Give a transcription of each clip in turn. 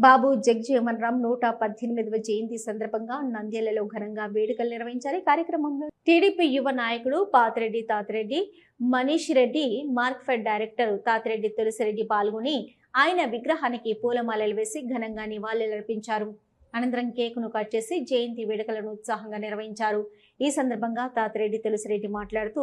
బాబు జగజీవన్ రామ్ 118వ జయంతి సందర్భంగా నంద్యాలలో ఘనంగా వేడుకలు నిర్వహించారు. కార్యక్రమంలో టీడీపీ యువ నాయకుడు పాతిరెడ్డి తాతిరెడ్డి, మనీష్ రెడ్డి, మార్క్ఫెడ్ డైరెక్టర్ తాతిరెడ్డి తులసిరెడ్డి పాల్గొని ఆయన విగ్రహానికి పూలమాలలు వేసి ఘనంగా నివాళులర్పించారు. అనంతరం కేకును కట్ చేసి జయంతి వేడుకలను ఉత్సాహంగా నిర్వహించారు. ఈ సందర్భంగా తాతిరెడ్డి తులసిరెడ్డి మాట్లాడుతూ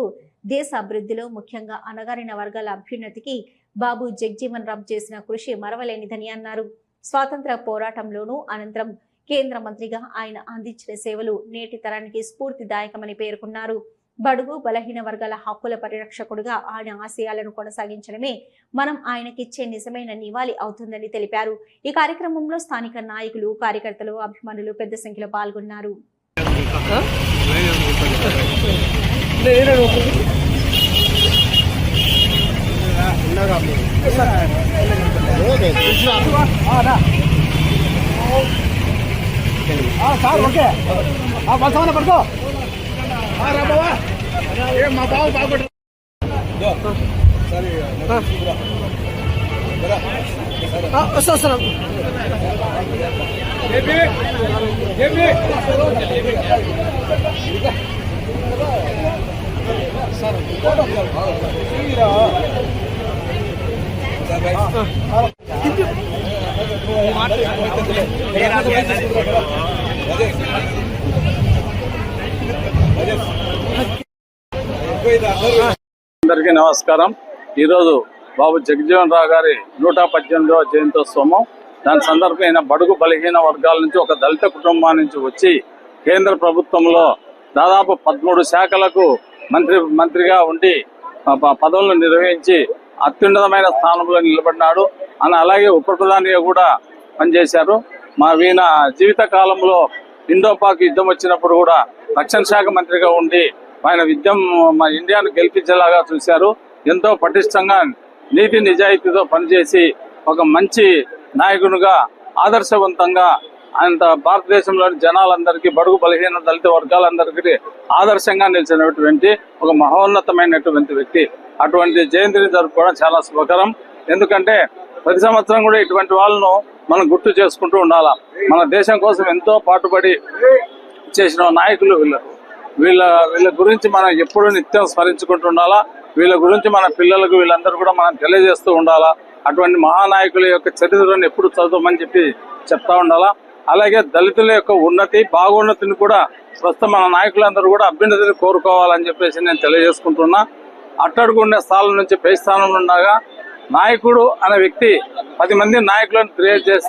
దేశ అభివృద్ధిలో ముఖ్యంగా అణగారిన వర్గాల అభ్యున్నతికి బాబు జగజీవన్ రామ్ చేసిన కృషి మరవలేనిదని అన్నారు. స్వాతంత్ర పోరాటంలోనూ అనంతరం కేంద్ర మంత్రిగా ఆయన అందించిన సేవలు నేటి తరానికి స్ఫూర్తిదాయకమని పేర్కొన్నారు. బడుగు బలహీన వర్గాల హక్కుల పరిరక్షకుడుగా ఆయన ఆశయాలను కొనసాగించడమే మనం ఆయనకిచ్చే నిజమైన నివాళి అవుతుందని తెలిపారు. ఈ కార్యక్రమంలో స్థానిక నాయకులు, కార్యకర్తలు, అభిమానులు పెద్ద సంఖ్యలో పాల్గొన్నారు. అందరికీ నమస్కారం. ఈరోజు బాబు జగజీవన్ రావు గారి 118వ జయంతోత్సవం. దాని సందర్భమైన బడుగు బలహీన వర్గాల నుంచి ఒక దళిత కుటుంబం నుంచి వచ్చి కేంద్ర ప్రభుత్వంలో దాదాపు 13 శాఖలకు మంత్రిగా ఉండి పదవులను నిర్వహించి అత్యున్నతమైన స్థానంలో నిలబడినాడు. అలాగే ఉప ప్రధానిగా కూడా పనిచేశారు. వీణ జీవిత కాలంలో ఇండోపాక్ యుద్ధం వచ్చినప్పుడు కూడా రక్షణ శాఖ మంత్రిగా ఉండి ఆయన మా ఇండియాను గెలిపించేలాగా చూశారు. ఎంతో పటిష్టంగా నీతి నిజాయితీతో పనిచేసి ఒక మంచి నాయకునిగా ఆదర్శవంతంగా ఆయన భారతదేశంలోని జనాలందరికీ, బడుగు బలహీన దళిత వర్గాలందరికీ ఆదర్శంగా నిలిచినటువంటి ఒక మహోన్నతమైనటువంటి వ్యక్తి. అటువంటి జయంతిని జరుపుకోవడం చాలా శుభకరం. ఎందుకంటే ప్రతి సంవత్సరం కూడా ఇటువంటి వాళ్ళను మనం గుర్తు చేసుకుంటూ ఉండాలా. మన దేశం కోసం ఎంతో పాటుపడి చేసిన నాయకులు వీళ్ళ గురించి మనం ఎప్పుడూ నిత్యం స్మరించుకుంటూ ఉండాలా. వీళ్ళ గురించి మన పిల్లలకు వీళ్ళందరూ కూడా మనం తెలియజేస్తూ ఉండాలా. అటువంటి మహానాయకుల యొక్క చరిత్రను ఎప్పుడు చదువుతామని చెప్తా ఉండాలా. అలాగే దళితుల యొక్క ఉన్నతి, బాగోన్నతిని కూడా ప్రస్తుతం మన నాయకులందరూ కూడా అభ్యున్నతిని కోరుకోవాలని చెప్పేసి నేను తెలియజేసుకుంటున్నా. అట్టడుగుండే స్థానం నుంచి పై స్థానంలో ఉండగా నాయకుడు అనే వ్యక్తి 10 మంది నాయకులను క్రియేట్ చేసి